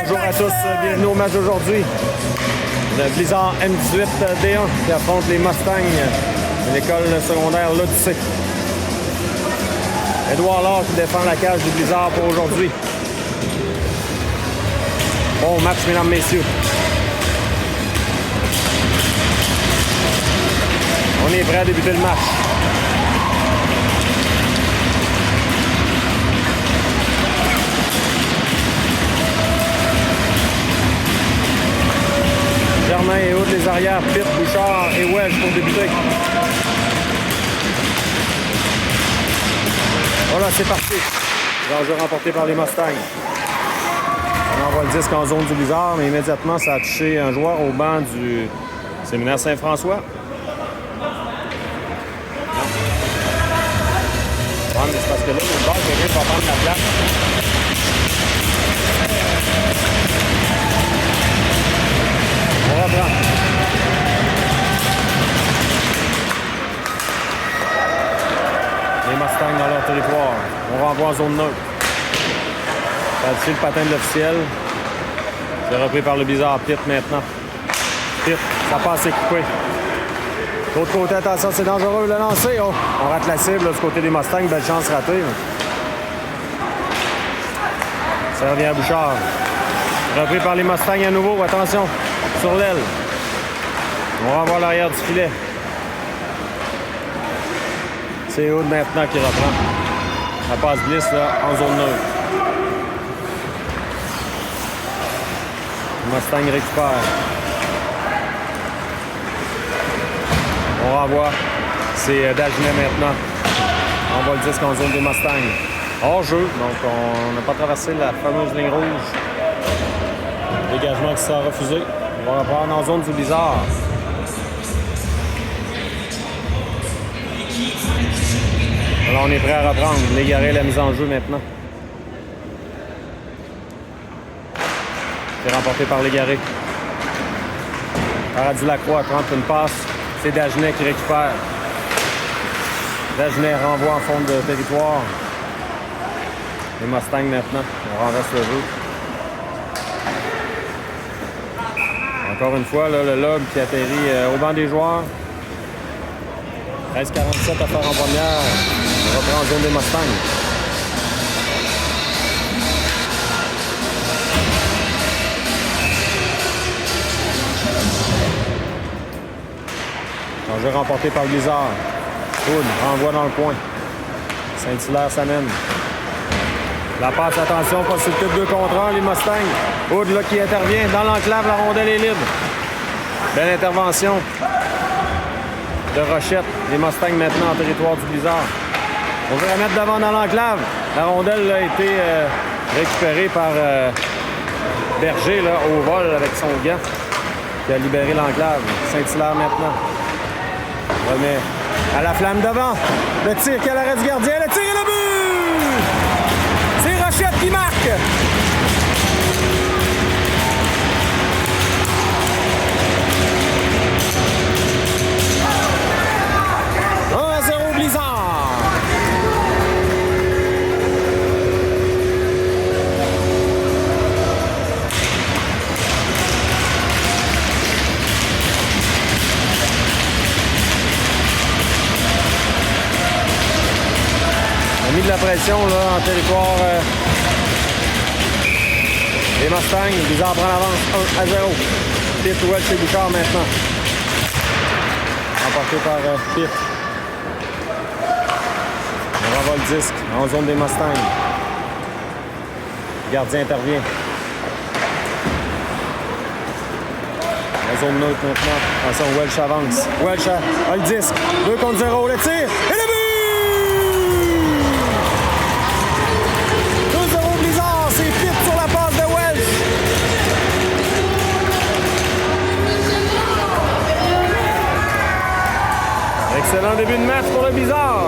Bonjour à tous, bienvenue au match d'aujourd'hui. Le Blizzard M18D1 qui affronte les Mustangs de l'école secondaire l'Odyssée. Édouard Laure qui défend la cage du Blizzard pour aujourd'hui. Bon match, mesdames, messieurs. On est prêt à débuter le match. Germain et Aude les arrières, Pitt, Bouchard et Welch pour débuter. Voilà, c'est parti. L'enjeu remporté par les Mustangs. On envoie le disque en zone du Blizzard, mais immédiatement, ça a touché un joueur au banc du séminaire Saint-François. C'est parce que là, le bord, quelqu'un va prendre la place. On reprend. Les Mustangs dans leur territoire. On renvoie en zone neutre. Ça a touché le patin de l'officiel. C'est repris par le Blizzard. Pitt maintenant. Pitt, ça passe équipé. De l'autre côté, attention, c'est dangereux le lancer. Oh, on rate la cible là, du côté des Mustangs. Belle chance ratée. Ça revient à Bouchard. Repris par les Mustangs à nouveau. Attention, sur l'aile. On renvoie l'arrière du filet. C'est Hood maintenant qui reprend. La passe glisse là, en zone neutre. Le Mustang récupère. On renvoie. C'est Dagenet maintenant. On envoie le disque en zone des Mustangs. Hors jeu, donc on n'a pas traversé la fameuse ligne rouge. Dégagement qui sera refusé. On va reprendre en zone du Blizzard. Alors on est prêt à reprendre. Légaré la mise en jeu maintenant. C'est remporté par Légaré. Paradis Lacroix tente une passe. C'est Dagenet qui récupère. Dagenet renvoie en fond de territoire. Les Mustangs maintenant. On renverse le jeu. Encore une fois, là, le lob qui atterrit au banc des joueurs. 13-47 à faire en première. On reprend en zone des Mustangs. Enjeu remporté par Blizzard. Hood renvoie dans le coin. Saint-Hilaire s'amène. La passe, attention, possibilité de 2 contre 1, les Mustangs. Hood là, qui intervient dans l'enclave, la rondelle est libre. Belle intervention de Rochette. Les Mustangs maintenant en territoire du Blizzard. On veut la mettre devant dans l'enclave. La rondelle a été récupérée par Berger là, au vol avec son gant qui a libéré l'enclave. Saint-Hilaire maintenant. Remet à la flamme devant. Le tir qui a l'arrêt du gardien. Le tir et le but! C'est Rochette qui marque. De la pression là, en territoire des Mustangs. Blizzard prend l'avance 1-0. Pitt, Welch et Bouchard maintenant. Remporté par Pitt. On renvoie le disque en zone des Mustangs. Le gardien intervient. La zone neutre maintenant. Attention, Welch avance. Welch a le disque. 2 contre 0. Le tir et le but! Excellent début de match pour le Blizzard.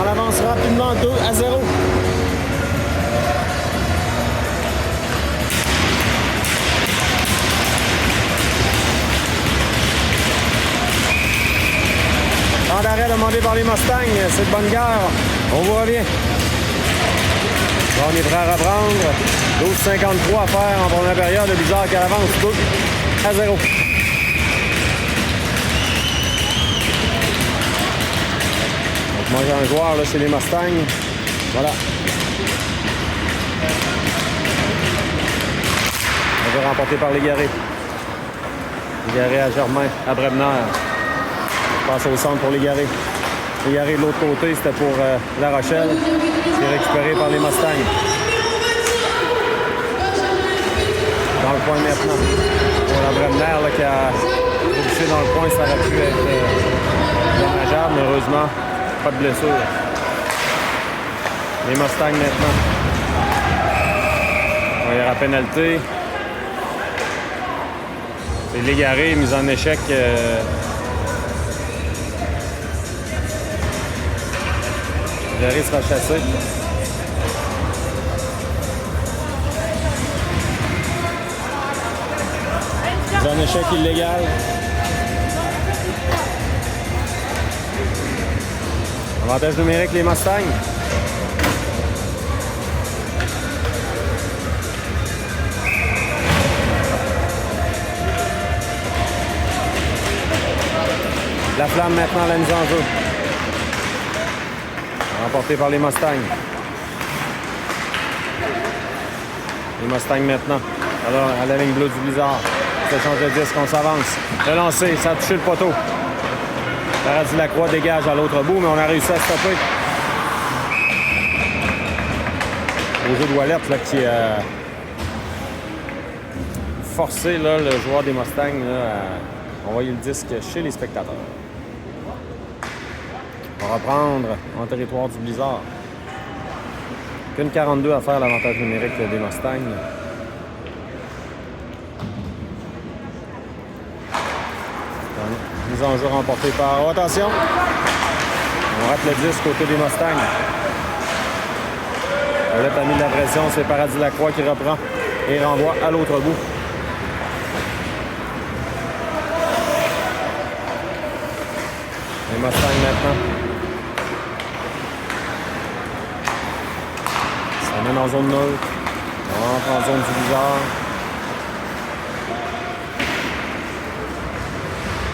On avance rapidement 2-0. Temps d'arrêt demandé par les Mustangs. C'est de bonne guerre. On voit bien. Là, on est prêt à reprendre. 12,53 à faire en première période. Le Blizzard qui avance 2-0. Donc, moi, j'ai un joueur, là, c'est les Mustangs. Voilà. On va remporter par Légaré. Légaré à Germain, à Brebner. Je passe au centre pour Légaré. Légaré de l'autre côté, c'était pour La Rochelle. C'est récupéré par les Mustangs. Dans le coin maintenant. Pour la Brebner là, qui a touché dans le coin, ça aurait pu être dommageable, mais heureusement, pas de blessure. Les Mustangs maintenant. On va y avoir la pénalité. C'est Légaré, mise en échec. Légaré sera chassé. Mise en échec illégal. Avantage numérique, les Mustangs. La flamme maintenant, la mise en jeu. Remporté par les Mustangs. Les Mustangs maintenant. Alors, à la ligne bleue du Blizzard. Ça change de disque, on s'avance. Le lancer, ça a touché le poteau. Paradis Lacroix dégage à l'autre bout, mais on a réussi à stopper. Au jeu de Wallet, là, qui a forcé là, le joueur des Mustangs là, à envoyer le disque chez les spectateurs. On va reprendre en territoire du Blizzard. Qu'une 42 à faire l'avantage numérique des Mustangs. Mise en jeu remportée par... Oh, attention! On rate le disque côté des Mustangs. Là, t'as mis de la pression, c'est Paradis Lacroix qui reprend et renvoie à l'autre bout. Les Mustangs maintenant. Ça mène en zone neutre. On rentre en zone du Blizzard.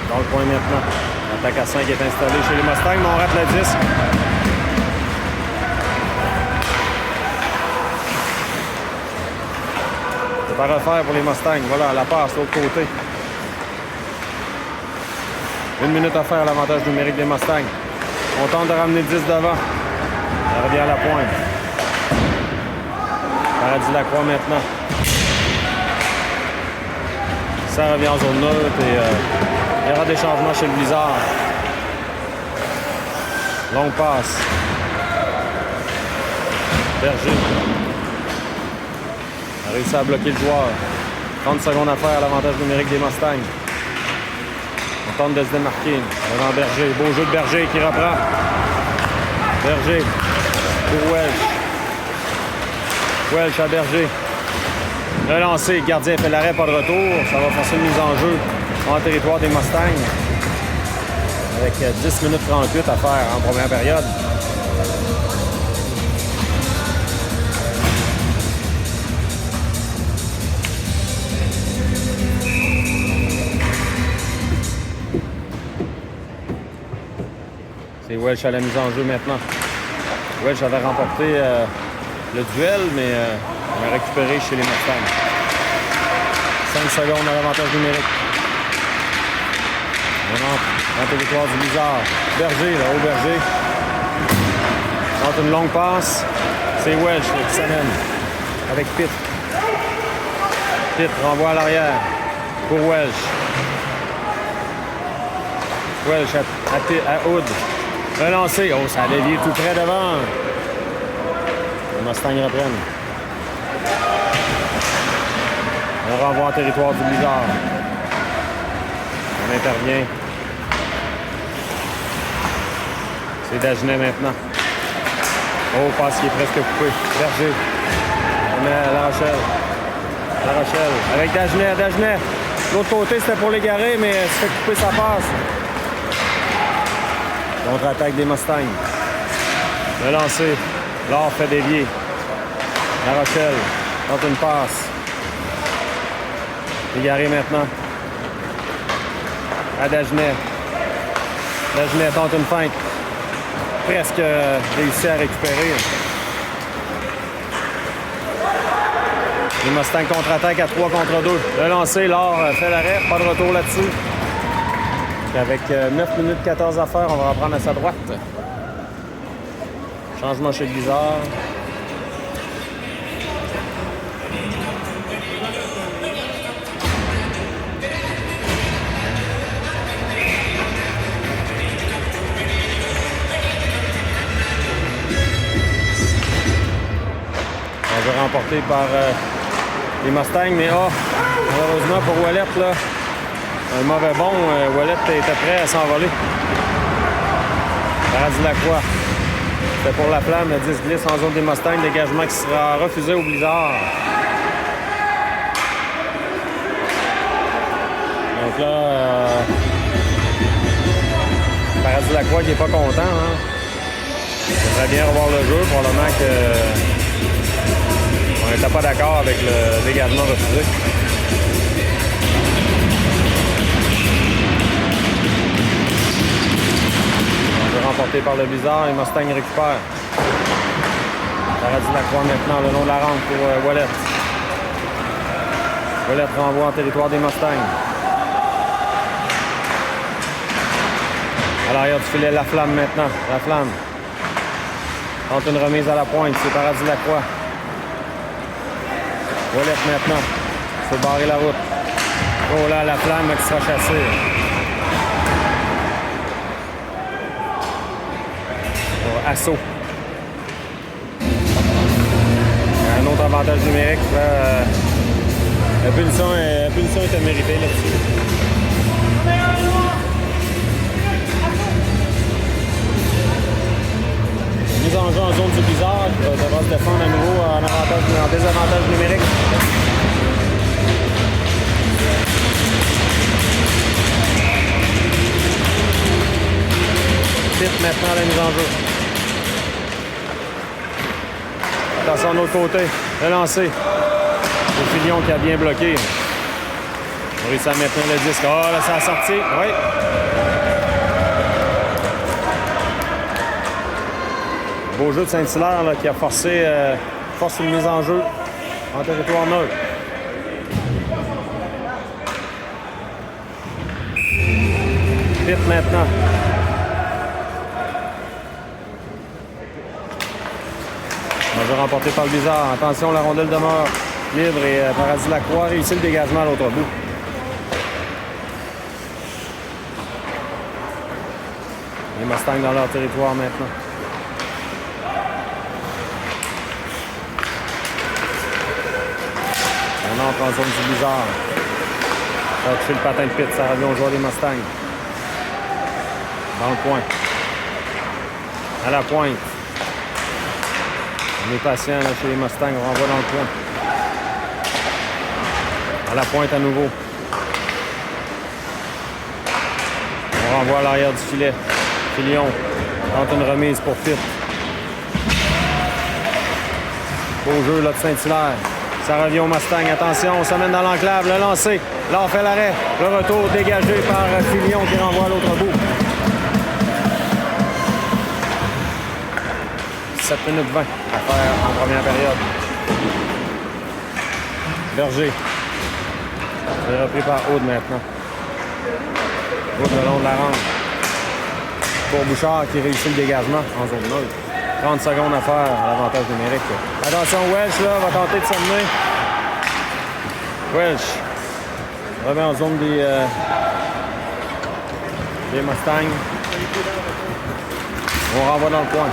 Dans le coin maintenant. L'attaque à 5 est installée chez les Mustangs, mais on rate le disque. C'est pas à refaire pour les Mustangs. Voilà, la passe de l'autre côté. 1 minute à faire à l'avantage numérique des Mustangs. On tente de ramener le 10 devant. Ça revient à la pointe. Paradis Lacroix maintenant. Ça revient en zone neutre et il y aura des changements chez le Blizzard. Longue passe. Berger. A réussi à bloquer le joueur. 30 secondes à faire à l'avantage numérique des Mustangs. On tente de se démarquer devant Berger. Beau jeu de Berger qui reprend. Berger pour Welch. Welch à Berger. Le lancer, le gardien fait l'arrêt, pas de retour. Ça va forcer une mise en jeu en territoire des Mustangs. Avec 10 minutes 38 à faire en première période. C'est Welch à la mise en jeu maintenant. Welch avait remporté le duel, mais on a récupéré chez les Mustangs. 5 secondes à l'avantage numérique. On rentre dans le territoire du Blizzard. Berger, là, au Berger. Tente une longue passe. C'est Welch qui s'amène avec Pitt. Pitt renvoie à l'arrière pour Welch. Welch à Hood. Le lancer. Oh, ça a dévié tout près devant. Les Mustangs reprennent. On renvoie en territoire du Blizzard. On intervient. C'est Dagenet maintenant. Oh, passe qui est presque coupé. Berger. On met à La Rochelle. La Rochelle. Avec Dagenet. Dagenet. L'autre côté, c'était pour Légaré, mais se fait couper sa passe. Contre-attaque des Mustangs. Le lancer. L'or fait dévier. La Rochelle tente une passe. Égaré maintenant. À Dagenet. Dagenet tente une feinte. Presque réussi à récupérer. Les Mustangs contre-attaque à 3 contre 2. Le lancer, Laure fait l'arrêt. Pas de retour là-dessus. Avec 9 minutes 14 à faire, on va reprendre à sa droite. Changement chez Blizzard. On veut remporter par les Mustangs, mais malheureusement pour Ouellet, là, un mauvais bond. Ouellet était prêt à s'envoler. Paradis Lacroix. C'est pour la flamme, le 10 glisse en zone des Mustangs. Dégagement qui sera refusé au Blizzard. Donc là, Paradis Lacroix qui n'est pas content. Hein? Il aimerait bien revoir le jeu. Probablement que on n'était pas d'accord avec le dégagement refusé. Remporté par le Blizzard, et Mustang récupère. Paradis Lacroix maintenant le long de la rampe pour Ouellet. Ouellet renvoie en territoire des Mustangs. À l'arrière du filet, la flamme maintenant. La flamme. Tente une remise à la pointe, c'est Paradis Lacroix. Ouellet maintenant. Il faut barrer la route. Oh là, la flamme qui sera chassée. Assaut. Un autre avantage numérique. Là, la punition était méritée là-dessus. Mise en jeu en zone du Blizzard. Devra se défendre à nouveau en désavantage numérique. Vite maintenant la mise en jeu. Attention de l'autre côté, le lancer. C'est Filion qui a bien bloqué. On réussit à maintenir le disque. Oh, là, ça a sorti. Oui. Beau jeu de Saint-Hilaire qui a forcé une mise en jeu en territoire neutre. Vite maintenant. On va remporter par le Blizzard. Attention, la rondelle demeure libre et Paradis Lacroix réussit le dégagement à l'autre bout. Les Mustangs dans leur territoire maintenant. On entre en zone du Blizzard. Ça va toucher le patin de pit, ça revient aux joueurs des Mustangs. Dans le coin. À la pointe. On est patient là, chez les Mustangs, on renvoie dans le coin. À la pointe à nouveau. On renvoie à l'arrière du filet. Filion tente une remise pour Fit. Beau jeu là, de Saint-Hilaire. Ça revient au Mustang. Attention, on s'amène dans l'enclave. Le lancer. Là, on fait l'arrêt. Le retour dégagé par Filion qui renvoie à l'autre bout. 7 minutes 20 à faire en première période. Berger. C'est repris par Aude maintenant. Aude le long de la rampe. Pour Bouchard qui réussit le dégagement en zone neutre. 30 secondes à faire à l'avantage numérique. Attention, Welch là, va tenter de s'amener. Welch revient en zone des Mustangs. On renvoie dans le coin.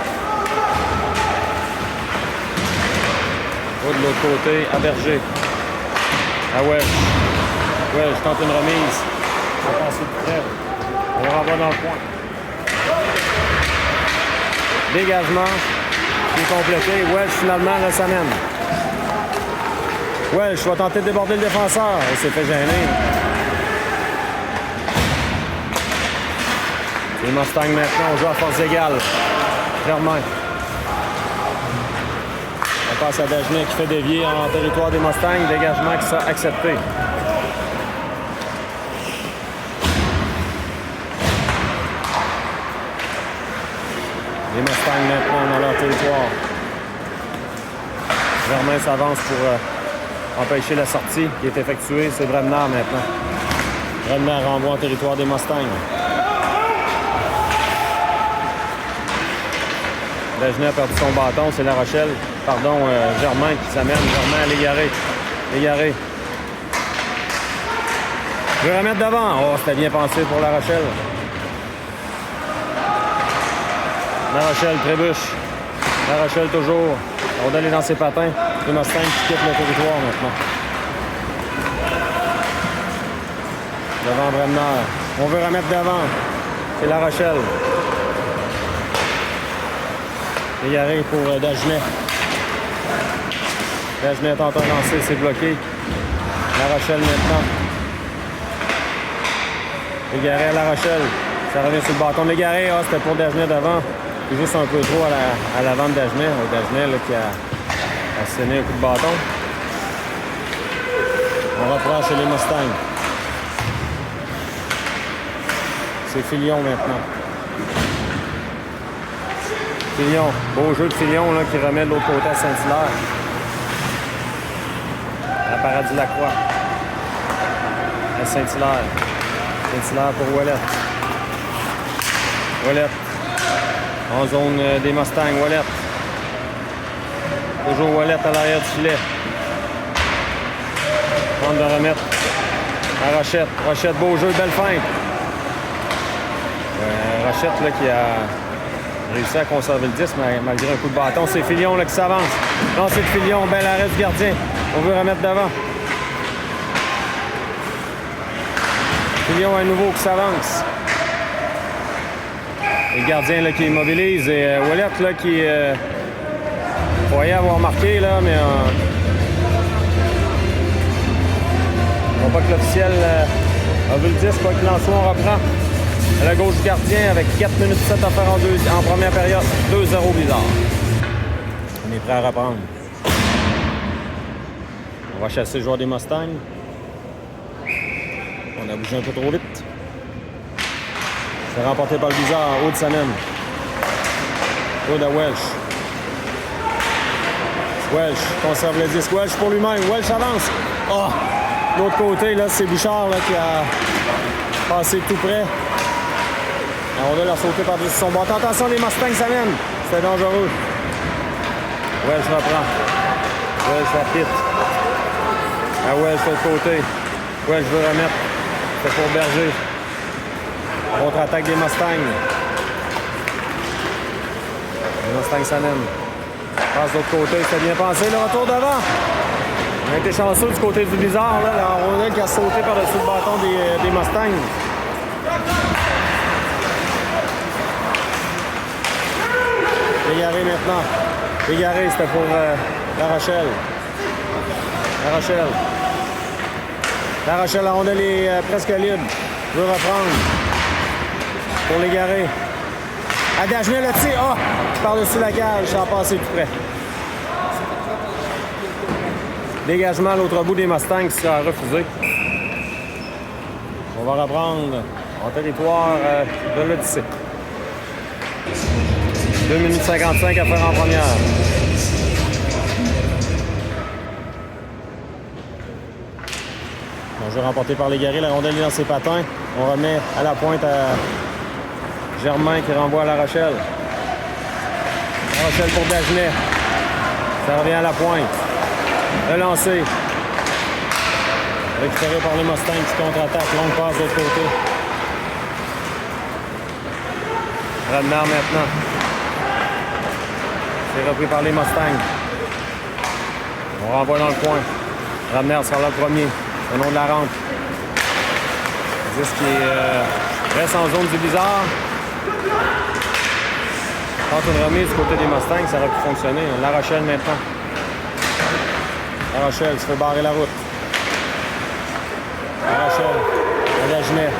De l'autre côté, à Berger. À Welch. Welch tente une remise. On va passer de près. On renvoie dans le coin. Dégagement qui est complété. Welch finalement là, s'amène. Welch va tenter de déborder le défenseur. Il s'est fait gêner. Les Mustangs maintenant, on joue à force égale. Clairement. passe à Dagenet qui fait dévier en territoire des Mustangs. Dégagement qui sera accepté. Les Mustangs maintenant dans leur territoire. Germain s'avance pour empêcher la sortie qui est effectuée. C'est Bremner maintenant. Bremner renvoie en territoire des Mustangs. Dagenet a perdu son bâton, c'est La Rochelle. Pardon, Germain qui s'amène. Germain à l'égaré. L'égaré. Je vais remettre devant. Oh, c'était bien pensé pour La Rochelle. La Rochelle trébuche. La Rochelle toujours. On va aller dans ses patins. Les Mustangs qui quittent le territoire maintenant. Devant Bremner. On veut remettre devant. C'est La Rochelle. Égaré pour Dagenet. Dagenet tente un lancer, c'est bloqué. La Rochelle maintenant. Égaré à La Rochelle. Ça revient sur le bâton de l'Égaré. Ah, c'était pour Dagenet devant. C'est juste un peu trop à l'avant de Dagenet. Dagenet là, qui a asséné un coup de bâton. On reprend chez les Mustangs. C'est Filion maintenant. Filion, beau jeu de Filion là, qui remet de l'autre côté à Saint-Hilaire. À Paradis-Lacroix. À Saint-Hilaire. Saint-Hilaire pour Ouellet. Ouellet. En zone des Mustangs. Ouellet. Toujours Ouellet à l'arrière du filet. Tente de remettre à Rochette. Rochette, beau jeu, belle feinte. Rochette là, qui a réussi à conserver le 10 malgré un coup de bâton. C'est Filion là, qui s'avance. Non, c'est Filion. Bel arrêt du gardien. On veut remettre devant. Filion à nouveau qui s'avance. Et le gardien là, qui immobilise. Et Ouellet là, qui croyait avoir marqué, là, mais on voit pas que l'officiel a vu le 10. Quoi qu'il en soit, on reprend. À la gauche du gardien avec 4 minutes 7 à faire en première période. 2-0 Blizzard. On est prêt à reprendre. On va chasser le joueur des Mustangs. On a bougé un peu trop vite. C'est remporté par le Blizzard. Aude s'amène. Aude à Welsh. Welsh conserve le disque. Welsh pour lui-même. Welsh avance. Oh! De l'autre côté, là, c'est Bouchard là, qui a passé tout près. On a sauté par-dessus son bâton. Attention, les Mustangs s'amènent. C'était dangereux. Welsh reprend. Welsh rapide. À Welsh de l'autre côté. Welsh veut remettre. C'est pour Berger. Contre-attaque des Mustangs. Les Mustangs s'amènent. Passe de l'autre côté. C'était bien pensé. Le retour devant. On a été chanceux du côté du Blizzard. Là. La rondelle qui a sauté par-dessus le bâton des Mustangs. Égaré maintenant. Égaré, c'était pour La Rochelle. La Rochelle. La Rochelle, la rondelle est presque libre. Veut reprendre. Pour l'Égaré. À Dagenet, le tir. Ah! Par-dessus la cage, ça a passé tout près. Dégagement à l'autre bout des Mustangs qui sera refusé. On va reprendre en territoire de l'Odyssée. 2 minutes 55 à faire en première. Bon jeu remporté par l'Égaré. La rondelle est dans ses patins. On remet à la pointe à Germain qui renvoie à La Rochelle. La Rochelle pour Dagenet. Ça revient à la pointe. Le lancer. Récupéré par les Mustangs qui contre-attaque. Longue passe de l'autre côté. Bremner maintenant. C'est repris par les Mustangs. On renvoie dans le coin. Bremner sera là le premier. Au nom de la rampe. 10 qui reste en zone du Blizzard. Tente une remise du côté des Mustangs, ça aurait pu fonctionner. La Rochelle maintenant. La Rochelle se fait barrer la route. La Rochelle. À Dagenet.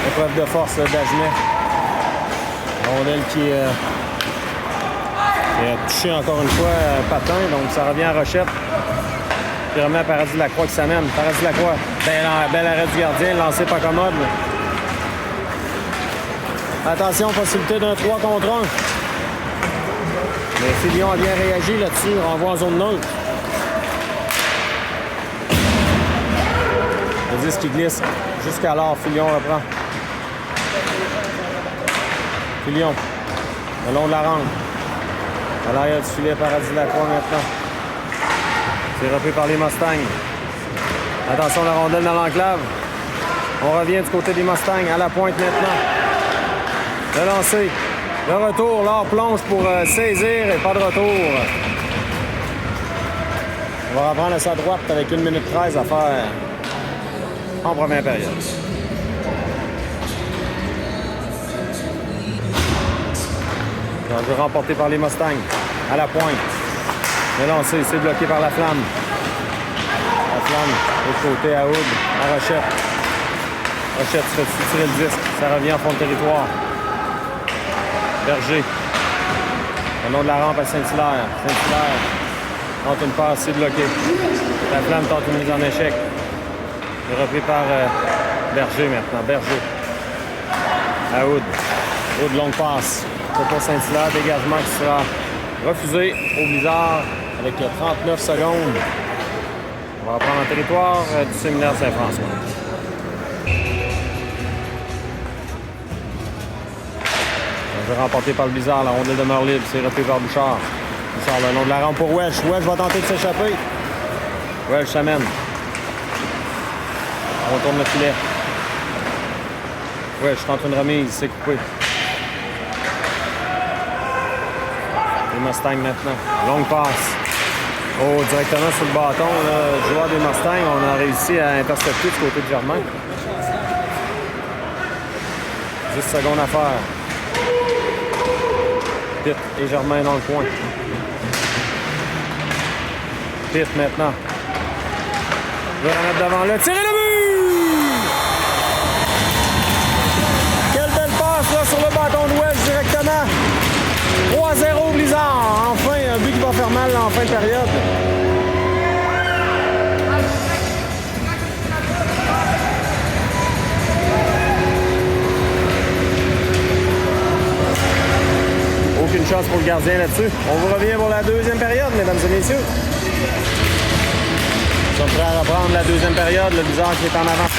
Épreuve de force, Dagenet. Rondelle qui Il a touché encore une fois Patin, donc ça revient à Rochette. Puis remet à Paradis Lacroix qui s'amène. Paradis Lacroix, bel arrêt du gardien, lancé pas commode. Attention, possibilité d'un 3 contre 1. Mais Filion a bien réagi là-dessus, renvoie en zone neutre. Le disque qui glisse jusqu'alors, Filion reprend. Filion, le long de la rampe. À l'arrière du filet, Paradis Lacroix maintenant. C'est repris par les Mustangs. Attention, la rondelle dans l'enclave. On revient du côté des Mustangs. À la pointe maintenant. Le lancer. Le retour. L'or plonge pour saisir et pas de retour. On va reprendre à sa droite avec 1 minute 13 à faire en première période. Enjeu remporté par les Mustangs. À la pointe. Le lancer, c'est bloqué par la Flamme. La Flamme, de l'autre côté à Hood, à Rochette. Rochette se fait tirer le disque. Ça revient en fond de territoire. Berger. Le long de la rampe à Saint-Hilaire. Saint-Hilaire tente une passe, c'est bloqué. La Flamme tente une mise en échec. C'est repris par Berger maintenant. Berger. À Hood. Hood, longue passe. Pour Saint-Hilaire, dégagement qui sera refusé au Blizzard avec 39 secondes. On va reprendre en territoire du séminaire Saint-François. Un jeu remporté par le Blizzard, la rondelle demeure libre, c'est repris par Bouchard. Bouchard le long de la rampe pour Welch. Welch va tenter de s'échapper. Welch s'amène. On retourne le filet. Welch tente une remise, c'est coupé. Les Mustangs maintenant. Longue passe. Oh, directement sur le bâton, là, le joueur des Mustangs, on a réussi à intercepter du côté de Germain. 10 secondes à faire. Pitt et Germain dans le coin. Pitt maintenant. Je vais remettre devant le tir et le but! Quelle belle passe là sur le bâton de Welch directement. 3-0 Blizzard. Enfin, un but qui va faire mal en fin de période. Aucune chance pour le gardien là-dessus. On vous revient pour la deuxième période, mesdames et messieurs. Nous sommes prêts à reprendre la deuxième période. Le Blizzard qui est en avance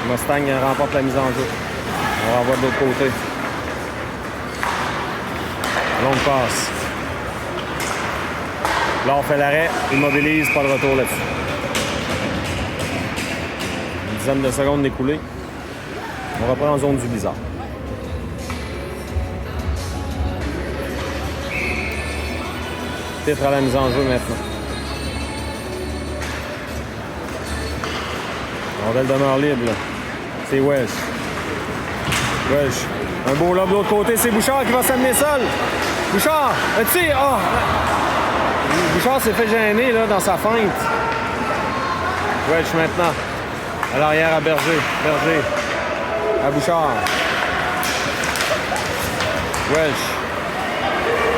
3-0. Mustang remporte la mise en jeu. On va revoir de l'autre côté. Longue passe. Laure fait l'arrêt, immobilise, pas de retour là-dessus. Une dizaine de secondes d'écoulées. On reprend en zone du Blizzard. Titre à la mise en jeu maintenant. Rondelle demeure libre, là. C'est Welch. Welch. Un beau lob de l'autre côté, c'est Bouchard qui va s'amener seul. Bouchard, le tir! Oh. Bouchard s'est fait gêner là, dans sa feinte. Welch maintenant. À l'arrière à Berger. Berger. À Bouchard. Welch.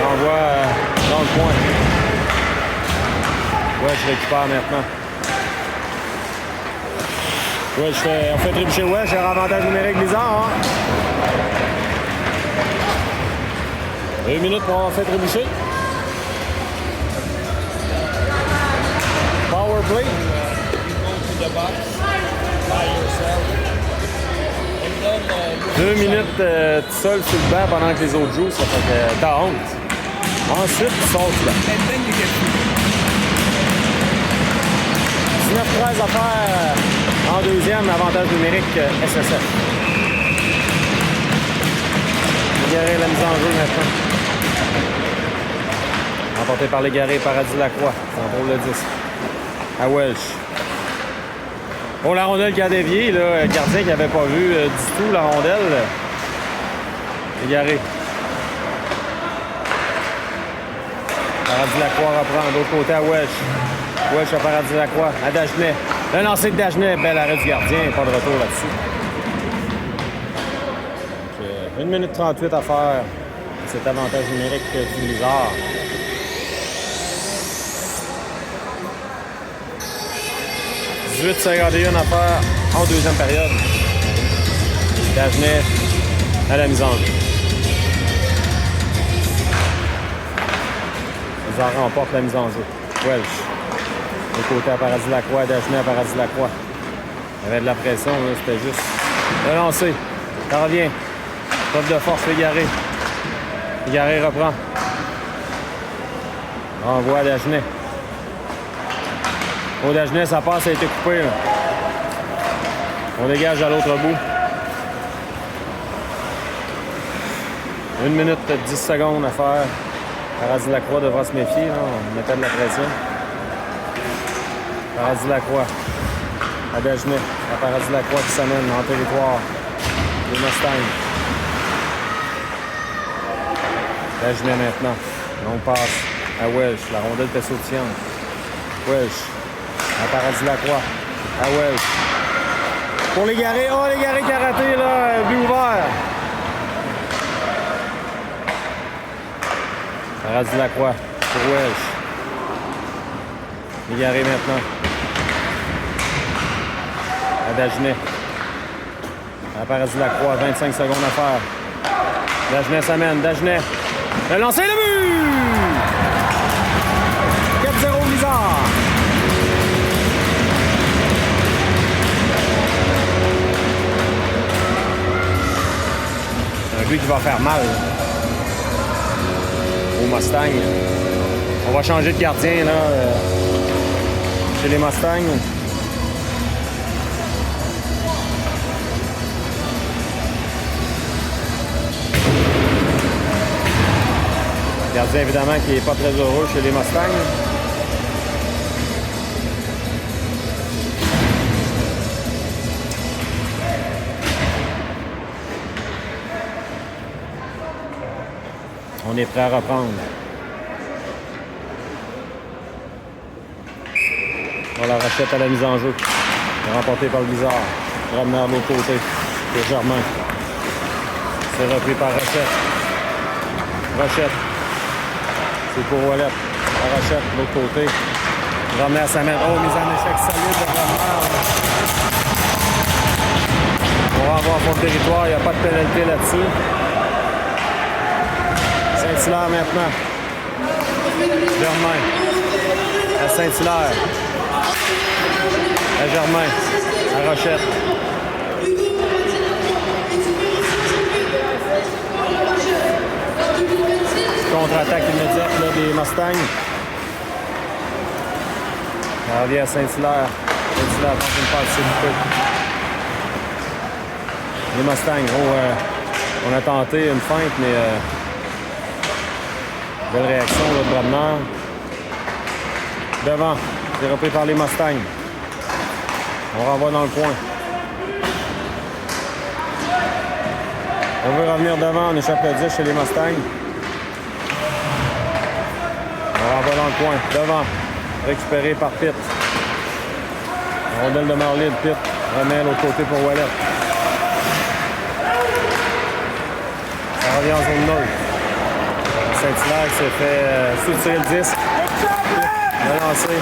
Envoie dans le coin. Welch récupère maintenant. Welch on fait trébucher Welch. Il y a un avantage numérique Blizzard. Hein? 2 minutes pour avoir fait trébucher. Power play. Deux minutes tout seul sur le banc pendant que les autres jouent, ça fait que t'as honte. Ensuite, tu sautes là. 19-13 à faire en deuxième, avantage numérique SSF. Légaré la mise en jeu maintenant. Emporté par Légaré, Paradis Lacroix. Contrôle le 10. À Welch. Oh, la rondelle qui a dévié, là, le gardien qui n'avait pas vu du tout la rondelle. Légaré. Paradis Lacroix reprend de l'autre côté à Welch. Welch à Paradis Lacroix. À Dagenet. Le lancer de Dagenet, bel arrêt du gardien. Pas de retour là-dessus. 1 minute 38 à faire. cet avantage numérique du Blizzard. « 18-51 à faire en deuxième période. Dagenet à la mise en jeu. Blizzard remporte la mise en jeu. Welch. De côté à Paradis-Lacroix, Dagenet à Paradis-Lacroix. Il y avait de la pression, c'était juste de lancer. Ça revient. Preuve de force, Légaré. Légaré reprend. Envoie à Dagenet. Au Dagenet, sa passe a été coupée. Là. On dégage à l'autre bout. 1 minute 10 secondes à faire. Paradis-Lacroix devra se méfier. Là. On mettait de la pression. Paradis-Lacroix. À Dagenet. À Paradis-Lacroix qui s'amène en territoire. Les Mustangs. Dagenet maintenant. Longue passe à Welch. La rondelle était sautillante. Welch. À Paradis-Lacroix. À Welch. Pour Légaré. Oh, Légaré qui a raté, là. But ouvert. Paradis-Lacroix. Pour Welch. Légaré maintenant. À Dagenet. À Paradis-Lacroix. 25 secondes à faire. Dagenet s'amène. Dagenet. Le lancer, le but! 4-0 Blizzard. Un but qui va faire mal aux Mustangs. On va changer de gardien là, chez les Mustangs. Gardien évidemment qui n'est pas très heureux chez les Mustangs. On est prêt à reprendre. On la rachète à la mise en jeu. Remporté par le Blizzard. Ramener de l'autre côté. De Germain. C'est repris par Rochette. Rochette. C'est pour Wallet. La Rochette de l'autre côté. Ramener à sa main. Oh, mise en échec solide de Ramener. On va avoir pour le territoire. Il n'y a pas de pénalité là-dessus. Saint-Hilaire maintenant. Germain. À Saint-Hilaire. À Germain. À Rochette. Contre-attaque immédiate là, des Mustangs. Ça revient à Saint-Hilaire. Saint-Hilaire tente une passe s'il vous plaît. Les Mustangs, on a tenté une feinte, mais belle réaction là, de Bradner. Devant, c'est repris par les Mustangs. On renvoie dans le coin. On veut revenir devant, on échappe le 10 chez les Mustangs. On renvoie dans le coin, devant. Récupéré par Pitt. Rondelle de Marley, Pitt. Remet à l'autre côté pour Wallet. Ça revient en zone neutre. Saint-Hilaire qui s'est fait soutirer le 10. Relancé.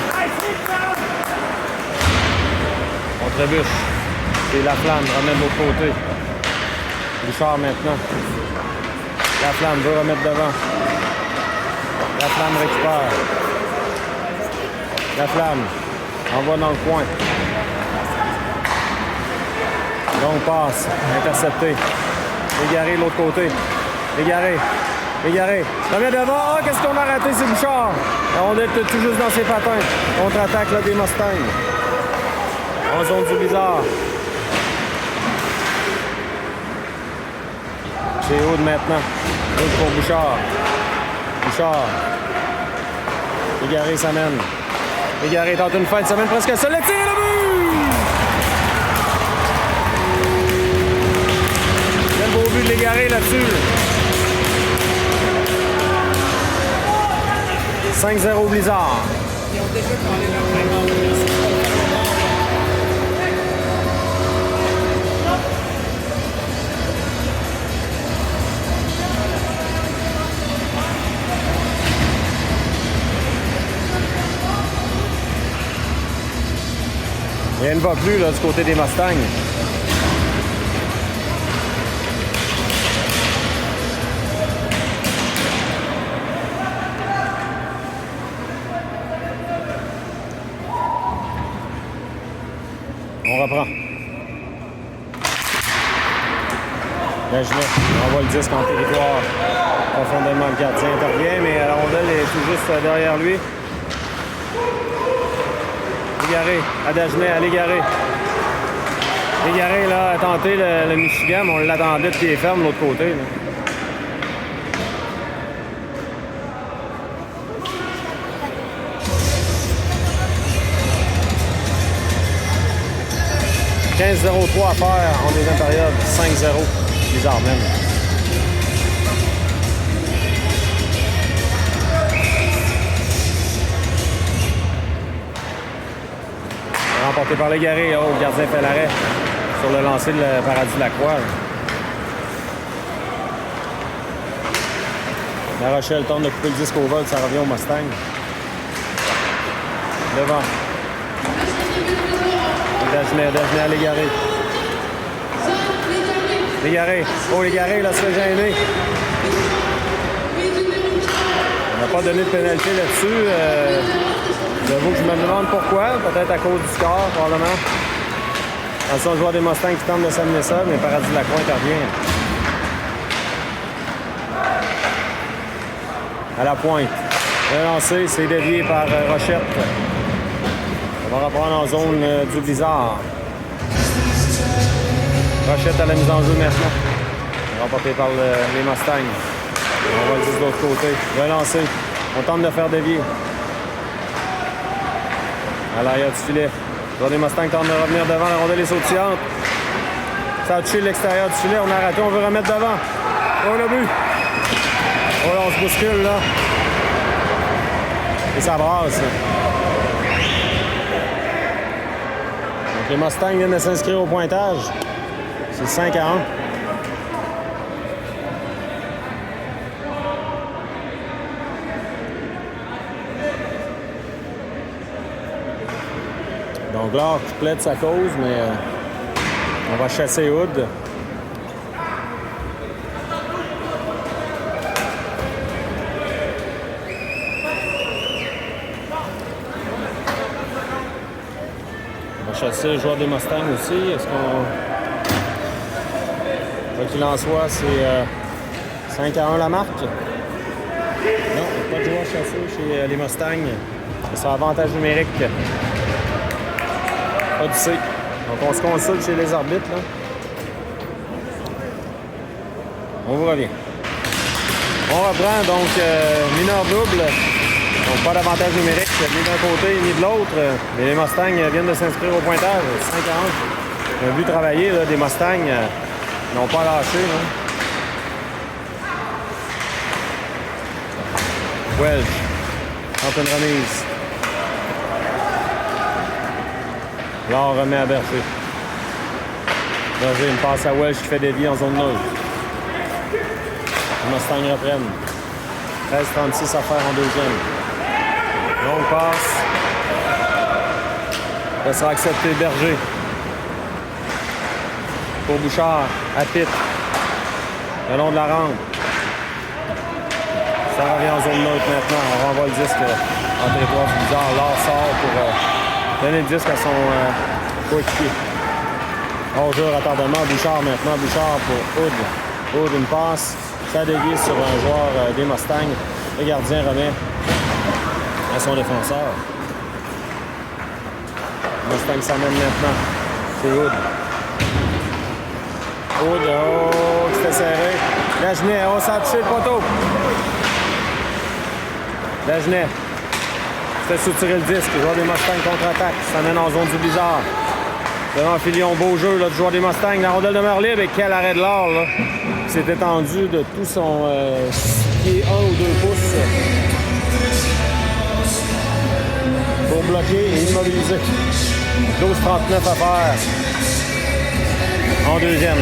On trébuche. Et Laflamme remet de l'autre côté. Bouchard maintenant. Laflamme veut remettre devant. Laflamme récupère. Laflamme envoie dans le coin. Longue passe. Intercepté. Légaré de l'autre côté. Légaré. Légaré. Remet devant. Ah, qu'est-ce qu'on a raté, c'est Bouchard. La rondelle est tout juste dans ses patins. Contre-attaque là, des Mustangs. En zone du Blizzard. C'est Aude maintenant. Aude pour Bouchard. Bouchard. Légaré s'amène. Légaré tente une fin de semaine presque seul. Le tir, le but! Quel beau but de Légaré là-dessus. 5-0 Blizzard. Ils ont déjà parlé de la Rien ne va plus là, du côté des Mustangs. On reprend. Dagenet envoie le disque en territoire. Profondément, le gardien intervient, mais la rondelle est tout juste derrière lui. Légaré, à Dagenet, à Légaré. Légaré, là, a tenté le Michigan, mais on l'attendait de pied ferme de l'autre côté. Là. « 15-0-3 à faire en deuxième période, 5-0, bizarre même. Remporté par Légaré, oh, le gardien fait l'arrêt sur le lancer de Paradis Lacroix. La Rochelle tente de couper le disque au vol, ça revient au Mustang. Devant. Dagenet à Légaré. Légaré. Oh, Légaré, là, se fait gêner. On n'a pas donné de pénalité là-dessus. J'avoue que je me demande pourquoi. Peut-être à cause du score, probablement. Attention, le joueur des Mustangs qui tente de s'amener ça, mais Paradis Lacroix intervient. À la pointe. Le lancer, c'est dévié par Rochette. On va reprendre en zone du blizzard. Rochette à la mise en jeu maintenant. Remporté par les Mustangs. On va le dire de l'autre côté. Relancé. On tente de faire dévier. À l'arrière du filet. Les Mustangs tentent de revenir devant. La rondelle est sautillante. Ça a touché l'extérieur du filet. On a raté. On veut remettre devant. Oh, le but. Oh là, on se bouscule là. Et ça brasse. Les Mustangs viennent de s'inscrire au pointage. C'est 5-1. Donc là, qui plaide sa cause, mais on va chasser Hood. Chasser le joueur des Mustangs aussi. Est-ce qu'on... Quoi qu'il en soit, c'est 5-1 la marque. Non, pas de joueur chassé chez les Mustangs. C'est un avantage numérique. Pas du C. Donc on se consulte chez les arbitres. Là. On vous revient. On reprend donc mineur double. Donc, pas d'avantage numérique, ni d'un côté ni de l'autre. Mais les Mustangs viennent de s'inscrire au pointage, 5-1. Un but travaillé là, des Mustangs n'ont pas lâché. Là. Welch, tente une remise. Là, on remet à Berger. Berger, une passe à Welch qui fait dévier en zone neutre. Les Mustangs reprennent. 13-36 à faire en deuxième. Longue passe. Ça sera accepté Berger. Pour Bouchard, à Pitt. Le long de la rampe. Ça revient en zone neutre maintenant. On renvoie le disque en territoire du bizarre. L'or sort pour donner le disque à son coéquipier. Hors-jeu, retardement. Bouchard maintenant. Bouchard pour Hood. Hood, une passe. Ça dévie sur un joueur des Mustangs. Le gardien remet à son défenseur. Mustang s'amène maintenant. C'est Hood. Hood, oh, c'était serré. Dagenet, oh, ça a touché le poteau. Dagenet. C'était soutiré le disque. Le joueur des Mustangs contre-attaque. S'amène en zone du blizzard. Devant Filion, beau jeu là, du joueur des Mustangs. La rondelle demeure libre et quel arrêt de l'or. Il s'est étendu de tout son pied 1 ou 2 pouces. Pour bloquer et immobiliser. 12-39 à faire. En deuxième.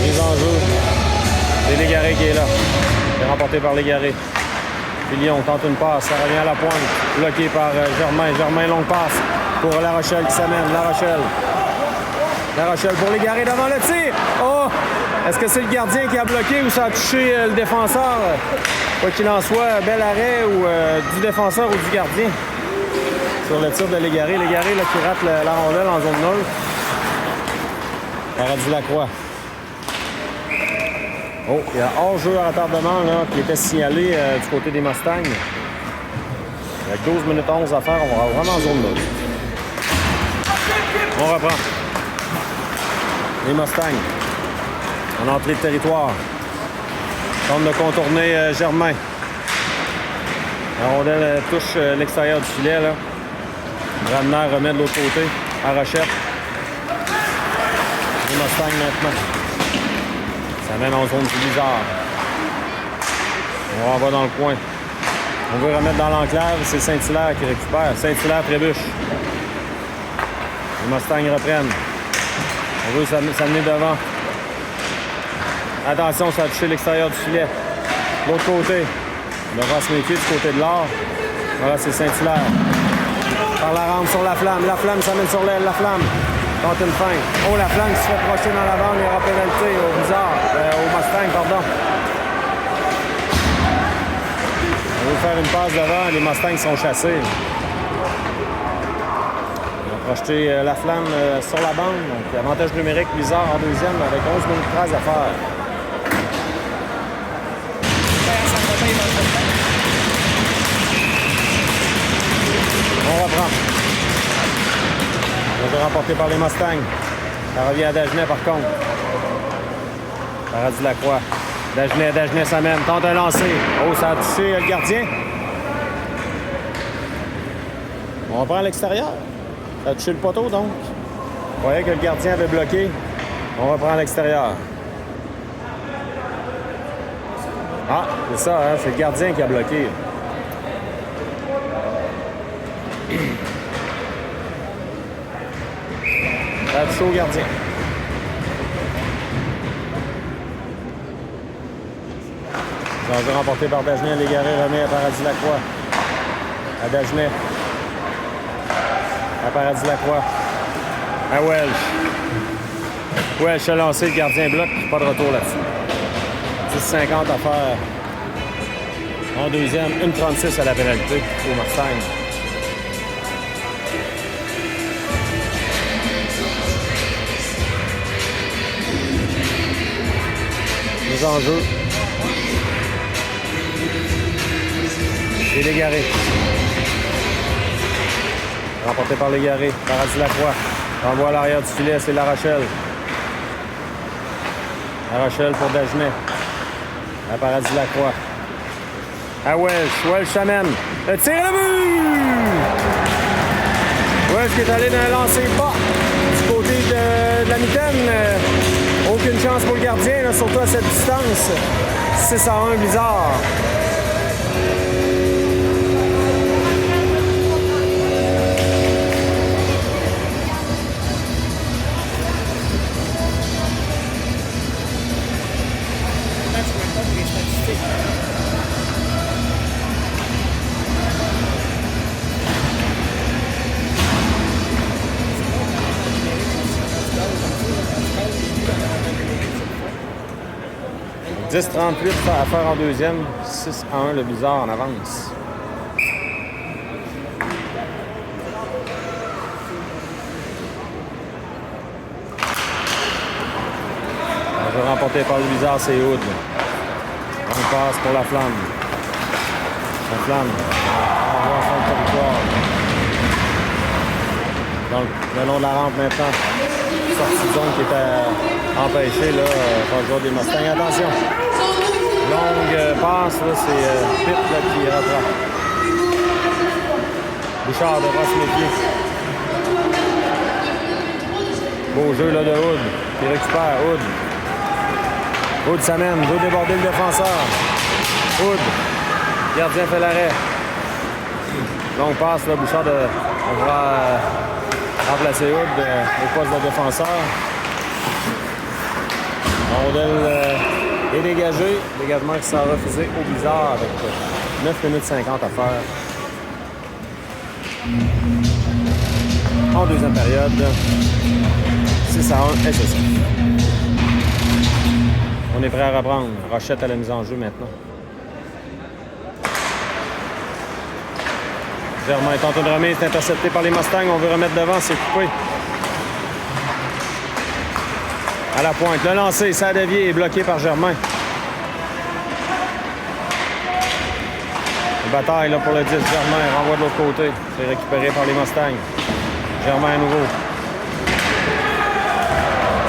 Mise en jeu. C'est Légaré qui est là. remporté par Légaré. Filion tente une passe, ça revient à la pointe. Bloqué par Germain. Germain, longue passe pour La Rochelle qui s'amène. La Rochelle pour Légaré devant le tir. Oh! Est-ce que c'est le gardien qui a bloqué ou ça a touché le défenseur? Quoi qu'il en soit, bel arrêt ou du défenseur ou du gardien sur le tir de Légaré. Légaré là, qui rate la rondelle en zone neutre. Paradis Lacroix. Oh, il y a hors-jeu à retardement là, qui était signalé du côté des Mustangs. Avec 12 minutes 11 à faire, on va vraiment en zone neutre. On reprend. Les Mustangs. En entrée de territoire. Tente de contourner Germain. La rondelle touche l'extérieur du filet. Là. Radner remet de l'autre côté. Arrachette. Les Mustangs maintenant. Ça mène en zone plus bizarre. On renvoie dans le coin. On veut remettre dans l'enclave. C'est Saint-Hilaire qui récupère. Saint-Hilaire trébuche. Les Mustangs reprennent. On veut s'amener devant. Attention, ça a touché l'extérieur du filet. L'autre côté. On devra se méfier du côté de l'or. Voilà, c'est Saint-Hilaire. Par la rampe sur la flamme. La flamme s'amène sur l'aile. La flamme tente une fin. Oh, la flamme qui se fait projeter dans la bande. Il y aura pénalité au Bizarre. Au Mustang, pardon. On veut faire une passe devant. Les Mustangs sont chassés. Projeter la flamme sur la bande. Donc, avantage numérique, Bizarre en deuxième avec 11 minutes 13 à faire. On reprend. On va remporter par les Mustangs. Ça revient à Dagenet par contre. Paradis Lacroix. Dagenet s'amène. Tente un lancer. Oh, ça a touché le gardien. On reprend à l'extérieur. Ça a touché le poteau, donc. Vous voyez que le gardien avait bloqué. On reprend à l'extérieur. Ah, c'est ça, hein? C'est le gardien qui a bloqué. Ça a touché au gardien. Danger remporté par Dagenet. Légaré remet à Paradis Lacroix. À Dagenet. À Paradis Lacroix. À Welch. Welch a lancé, le gardien bloc. Pas de retour là-dessus. 10-50 à faire. En deuxième, 1,36 à la pénalité au Mustang. Les enjeux. Et Légaré. Remporté par Légaré. Paradis Lacroix. Envoie à l'arrière du filet, c'est La Rochelle. La Rochelle pour Dagenet. À Paradis Lacroix. À Welch. Welch s'amène. Le tir le but! Welch qui est allé dans un lancer bas du côté de la mitaine. Aucune chance pour le gardien, là, surtout à cette distance. 6-1, Bizarre. « 10-38 à faire en deuxième, 6-1, le Bizarre en avance. Le jeu remporté par le Bizarre, c'est Hood. On passe pour la flamme. La flamme. On va faire le territoire. Le long de la rampe maintenant. Sortie de zone qui était empêchée là, par le joueur des Mustangs. Attention. Longue passe, là, c'est Pitt là, qui rattrape. Bouchard devra se méfier. Beau jeu là, de Hood. Qui récupère Hood. Hood s'amène. Veut déborder le défenseur. Hood. Gardien fait l'arrêt. Longue passe, là, Bouchard devra remplacer Hood au poste de défenseur. Rondelle Et dégagé. Dégagement qui sera refusé au Blizzard avec 9 minutes 50 à faire. En deuxième période. 6-1 SSF. On est prêt à reprendre. Rochette à la mise en jeu maintenant. Germain tente une remise, c'est intercepté par les Mustangs. On veut remettre devant, c'est coupé. À la pointe, le lancer, ça a dévié, est bloqué par Germain. Une bataille là, pour le 10, Germain renvoie de l'autre côté. C'est récupéré par les Mustangs. Germain à nouveau.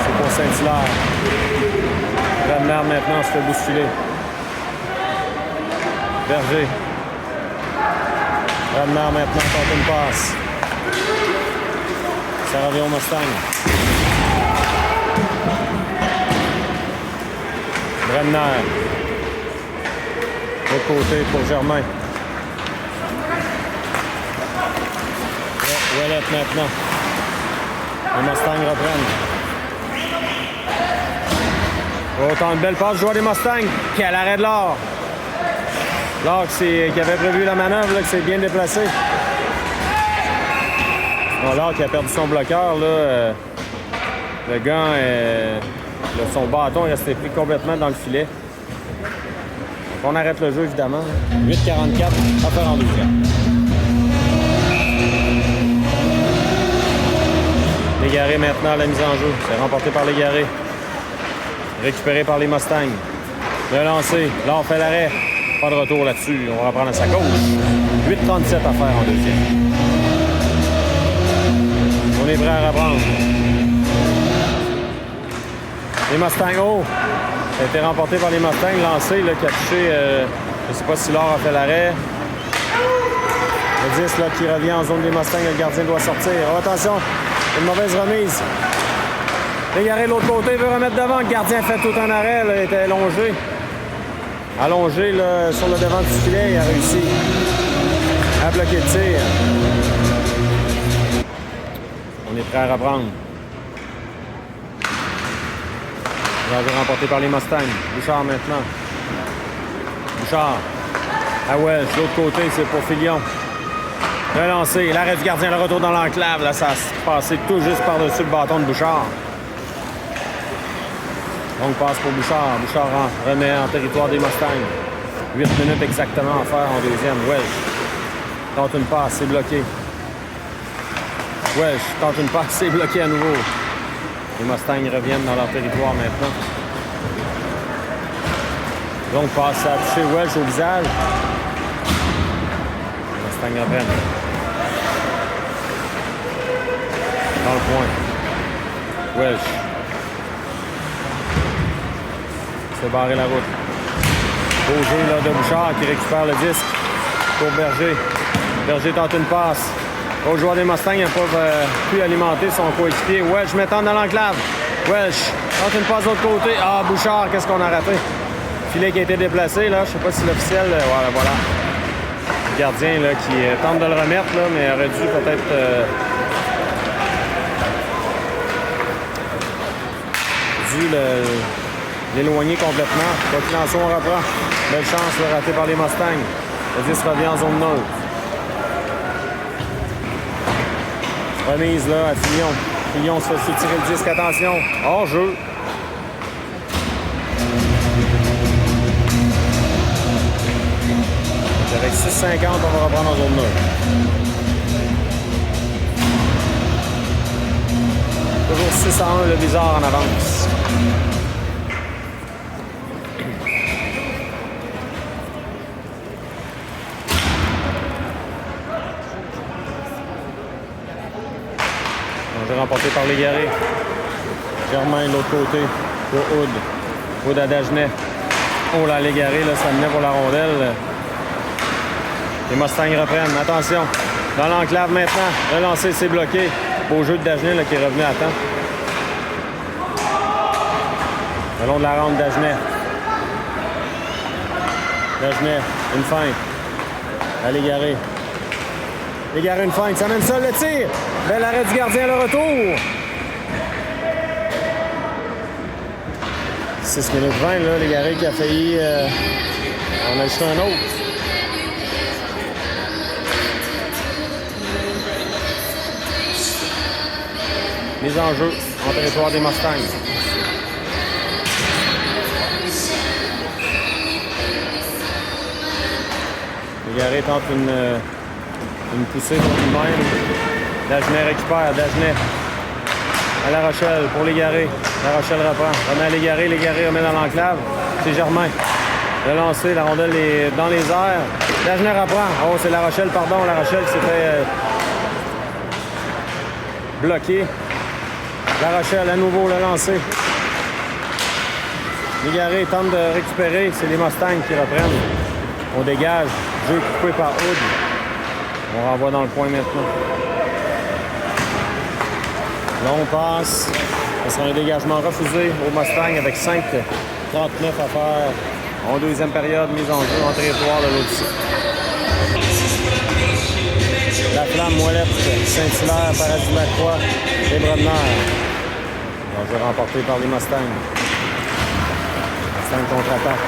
C'est pour Saint-Hilaire. Redner maintenant se fait bousculer. Berger. Redner maintenant tente une passe. Ça revient au Mustang. Redner. De l'autre côté pour Germain. Ouellette maintenant. Les Mustangs reprennent. Autant une belle passe, joueur des Mustangs. Quel arrêt de l'or. L'or qui avait prévu la manœuvre, là, qui s'est bien déplacé. L'or qui a perdu son bloqueur. Là, le gant, son bâton est resté pris complètement dans le filet. Donc on arrête le jeu, évidemment. 8-44, à faire en deuxième. Légaré maintenant à la mise en jeu. C'est remporté par Légaré. Récupéré par les Mustangs. Le lancer. Là, on fait l'arrêt. Pas de retour là-dessus. On va reprendre à sa gauche. 8-37 à faire en deuxième. On est prêt à reprendre. Les Mustangs, oh! Ça a été remporté par les Mustangs. Lancé, là, qui a touché. Je ne sais pas si Laure a fait l'arrêt. Le 10 là, qui revient en zone des Mustangs. Le gardien doit sortir. Oh, attention! Une mauvaise remise. Légaré de l'autre côté, veut remettre devant. Le gardien fait tout un arrêt. Là, il était allongé. Allongé là, sur le devant du filet. Il a réussi à bloquer le tir. On est prêt à reprendre. Danger remporté par les Mustangs. Bouchard maintenant. Bouchard. À Welch. De l'autre côté, c'est pour Filion. Le lancer, l'arrêt du gardien, le retour dans l'enclave. Là, ça se passait tout juste par-dessus le bâton de Bouchard. Donc, passe pour Bouchard. Bouchard remet en territoire des Mustangs. 8 minutes exactement à faire en deuxième. Welch tente une passe, c'est bloqué. Welch tente une passe, c'est bloqué à nouveau. Les Mustangs reviennent dans leur territoire maintenant. Donc, passe à toucher Welch au visage. Les Mustangs reviennent. Dans le point. Welch. C'est barré la route. Beau jeu là, de Bouchard qui récupère le disque pour Berger. Berger tente une passe. Au joueur des Mustangs n'a pas pu alimenter son coéquipier. Welch mettant dans l'enclave. Welch tente une passe de l'autre côté. Ah, Bouchard, qu'est-ce qu'on a raté? Filet qui a été déplacé, là. Je sais pas si l'officiel... voilà. Le gardien là, qui tente de le remettre, là, mais aurait dû peut-être... l'éloigner complètement. Quoi qu'il en soit, on reprend. Belle chance, là, ratée par les Mustangs. Le 10 revient en zone neutre. Remise là à Fillon. Fillon se fait soutirer le disque. Attention. Hors jeu. Avec 6,50, on va reprendre en zone neutre. Toujours 6-1, le Blizzard en avance. Danger remporté par Légaré. Germain de l'autre côté pour Hood. Hood à Dagenet. Oh là, Légaré, là, ça menait pour la rondelle. Les Mustangs reprennent. Attention. Dans l'enclave maintenant. Le lancer, c'est bloqué. Beau jeu de Dagenet là, qui est revenu à temps. Le long de la ronde, Dagenet. Dagenet, une feinte. À Légaré. Légaré, une feinte. Ça mène seul le tir. Bel arrêt du gardien, le retour. 6 minutes 20, là, Légaré qui a failli en ajouter un autre. Mise en jeu en territoire des Mustangs. Légaré tente une poussée pour lui-même. Dagenet récupère. Dagenet à La Rochelle pour Légaré. La Rochelle reprend. Remet à Légaré. Légaré remet dans l'enclave. C'est Germain. Le lancer. La rondelle est dans les airs. Dagenet reprend. Oh, c'est La Rochelle, pardon. La Rochelle qui s'est fait bloquer. La Rochelle à nouveau le lancer. Légaré tente de récupérer. C'est les Mustangs qui reprennent. On dégage. Jeu coupé par Hood. On renvoie dans le coin maintenant. Long passe. Ce sera un dégagement refusé au Mustang avec 5,39 à faire en deuxième période. Mise en jeu en territoire de l'Odyssée. La Flamme, Ouellette, Saint-Hilaire, Paradis-Lacroix et Brodner. Le jeu remporté par les Mustangs. Mustang contre-attaque.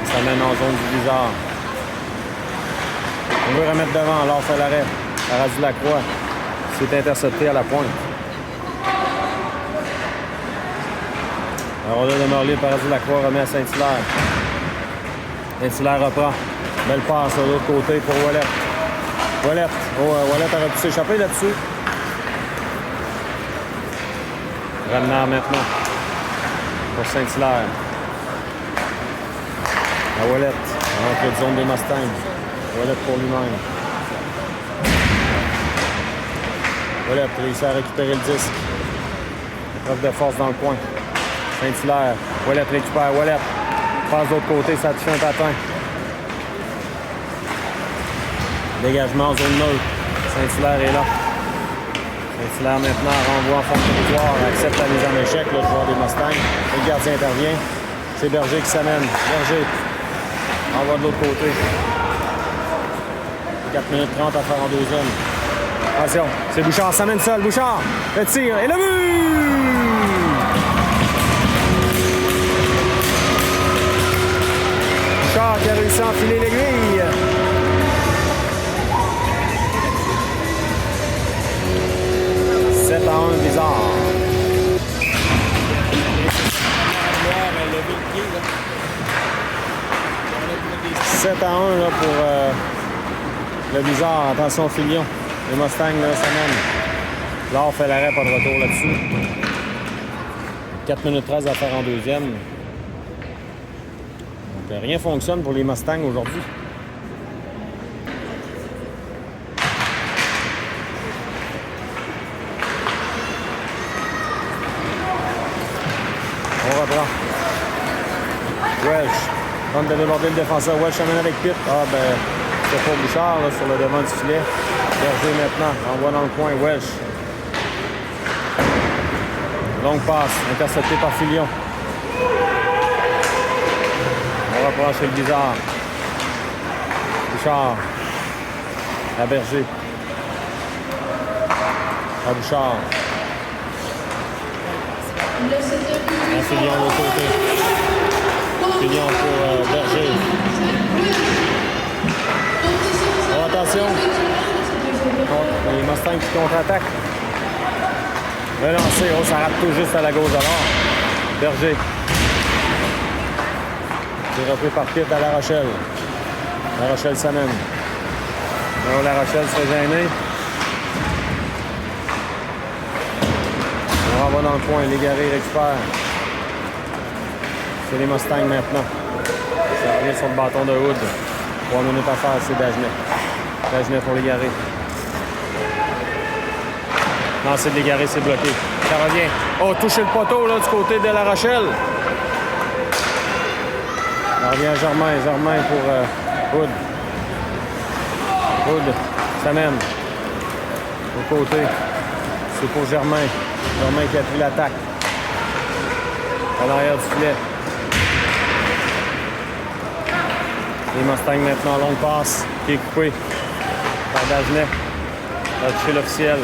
Ça mène en zone du bizarre. On veut remettre devant, alors fait l'arrêt. Paradis-Lacroix s'est intercepté à la pointe. La rondelle de Morley, Paradis-Lacroix remet à Saint-Hilaire. Saint-Hilaire reprend. Belle passe de l'autre côté pour Ouellette. Ouellette. Oh, Ouellette aurait pu s'échapper là-dessus. Ramener maintenant pour Saint-Hilaire. La Ouellette, en entrée de zone des Mustangs. Ouellette pour lui-même. Ouellette réussit à récupérer le disque. Épreuve de force dans le coin. Saint-Hilaire. Ouellette récupère. Ouellette passe de l'autre côté, ça touche un patin. Dégagement en zone neutre. Saint-Hilaire est là. Saint-Hilaire maintenant renvoie en fond de territoire. Accepte la mise en échec, le joueur des Mustangs. Le gardien intervient. C'est Berger qui s'amène. Berger envoie de l'autre côté. 4 minutes 30 à faire en deuxième. Attention, c'est Bouchard, s'amène seul. Bouchard, le tir et le but! Bouchard qui a réussi à enfiler l'aiguille. « 7-1, bizarre. 7-1 là, pour le bizarre. Attention, Filion. Les Mustangs, là, ça mène. Laure fait l'arrêt, pas de retour là-dessus. 4 minutes 13 à faire en deuxième. Donc, rien fonctionne pour les Mustangs aujourd'hui. On reprend. Welch. Tente de déborder le défenseur. Welch amène avec Pitt. Ah, ben, c'est pour Bouchard, là, sur le devant du filet. Berger maintenant. Envoie dans le coin. Welch. Longue passe. Intercepté par Filion. On reprend chez le bizarre. Bouchard. À Berger. À Bouchard. À Filion de l'autre côté. Filion pour Berger. Oh, attention. Les Mustangs qui contre-attaquent. Relancé. Oh, ça rate tout juste à la gauche alors. Berger. C'est repris par Pitt à La Rochelle. La Rochelle s'amène. Alors, La Rochelle se fait gêner. On renvoie dans le coin. Légaré récupère. C'est les Mustangs maintenant. Ça revient sur le bâton de Hood. 3 minutes à faire, c'est Dagenet. Dagenet pour Légaré. Non, c'est Légaré, c'est bloqué. Ça revient. Oh, toucher le poteau là, du côté de La Rochelle. Ça revient à Germain. Germain pour Hood. Hood s'amène. Au côté. C'est pour Germain. Germain qui a pris l'attaque. À l'arrière du filet. Les Mustangs maintenant, longue passe, qui est coupée par Dagenet. Va toucher l'officiel.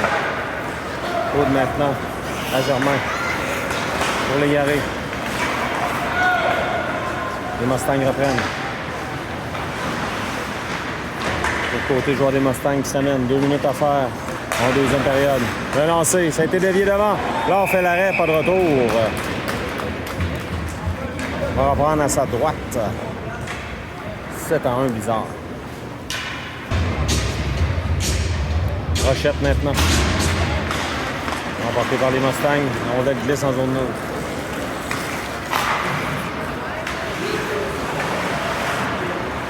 Hood maintenant à Germain. Pour Légaré. Les Mustangs reprennent. De l'autre côté, joueur des Mustangs qui s'amène. 2 minutes à faire en deuxième période. Le lancer, ça a été dévié devant. Là, on fait l'arrêt, pas de retour. On va reprendre à sa droite. 7-1, bizarre. Rochette maintenant. Emporté par les Mustangs. La rondelle glisse en zone neutre.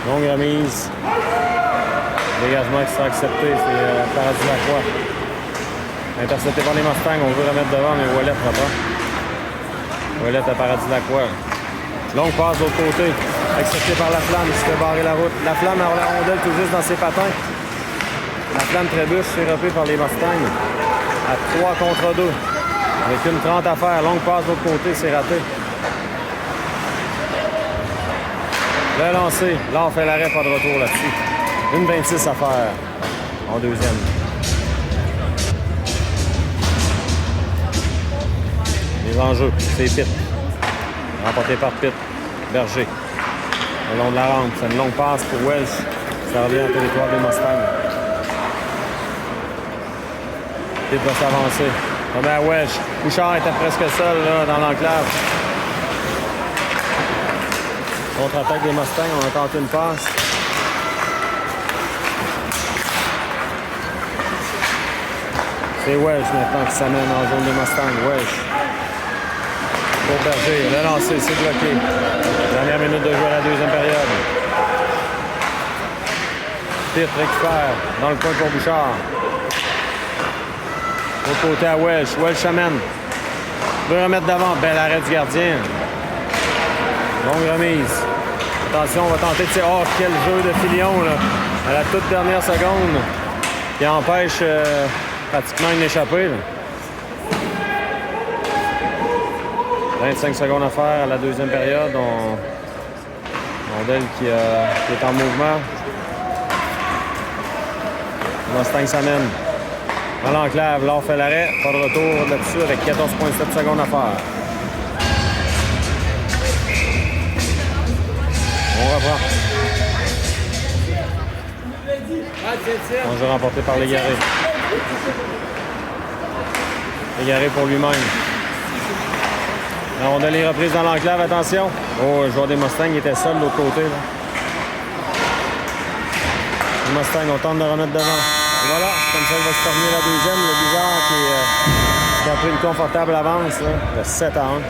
Longue remise. Dégagement qui sera accepté, c'est Paradis Lacroix. Intercepté par les Mustangs, on veut remettre devant, mais Ouellet ne pas. Ouellet à Paradis Lacroix. Longue passe de l'autre côté, accepté par la Flamme qui se fait barrer la route. La Flamme a la rondelle tout juste dans ses patins. La Flamme trébuche, surépée par les Mustangs. À 3 contre 2. Avec une 30 à faire. Longue passe de l'autre côté, c'est raté. Le lancer. Là, on fait l'arrêt, pas de retour là-dessus. Une 26 à faire en deuxième. Les enjeux, c'est Pitt. Remporté par Pitt. Berger. Le long de la rampe. C'est une longue passe pour Welsh. Ça revient en territoire des Mustangs. Pitt va s'avancer. On met à Welsh. Bouchard était presque seul là, dans l'enclave. Contre-attaque des Mustangs. On a tenté une passe. C'est Welsh maintenant qui s'amène en zone des Mustangs. Welsh. Pour Berger. Le lancer, c'est bloqué. Dernière minute de jeu à la deuxième période. Pitt récupère dans le coin pour Bouchard. L'autre côté à Welsh. Welsh amène. Veut remettre d'avant. Bel arrêt du gardien. Longue remise. Attention, on va tenter de tirer. Oh, quel jeu de Filion là. À la toute dernière seconde. Qui empêche pratiquement une échappée. Là. 25 secondes à faire à la deuxième période. Rondelle qui est en mouvement. Mustang s'amène. Dans l'enclave, là on fait l'arrêt. Pas de retour là-dessus avec 14,7 secondes à faire. On reprend. Un jeu remporté par Légaré. Légaré pour lui-même. La rondelle est reprise dans l'enclave, attention. Oh, le joueur des Mustangs était seul de l'autre côté. Là. Les Mustangs, on tente de remettre devant. Et voilà, comme ça, il va se terminer la deuxième. Le Bizarre qui a pris une confortable avance, là, de 7-1.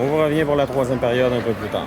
On vous revient pour la troisième période un peu plus tard.